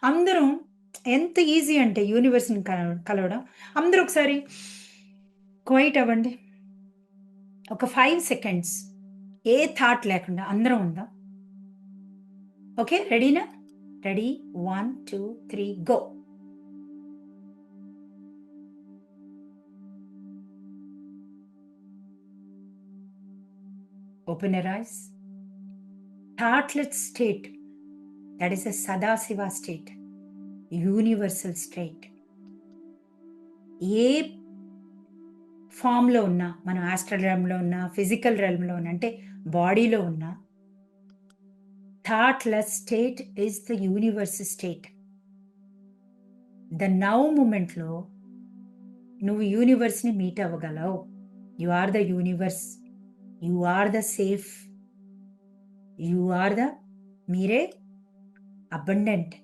అందరం ఎంత ఈజీ అంటే యూనివర్స్‌ని కలవడం. అందరూ ఒకసారి క్వైట్ అవ్వండి. ఒక 5 సెకండ్స్ ఏ థాట్ లేకుండా అందరం ఉందాం. ఓకే. రెడీనా? Ready 1, 2, 3 go. Open your eyes. Thoughtless state, that is a Sadasiva state, universal state. ఏ ఫామ్‌లో ఉన్నా, మనం ఆస్ట్రల్ రెల్మ్‌లో ఉన్నా, ఫిజికల్ రెల్మ్‌లో ఉన్నా, అంటే బాడీలో ఉన్నా, thoughtless state is the universe state. The now మూమెంట్‌లో నువ్వు యూనివర్స్‌ని మీట్ అవ్వగలవు. You are the universe. You are the safe. You are the మీరే అబండెంట్.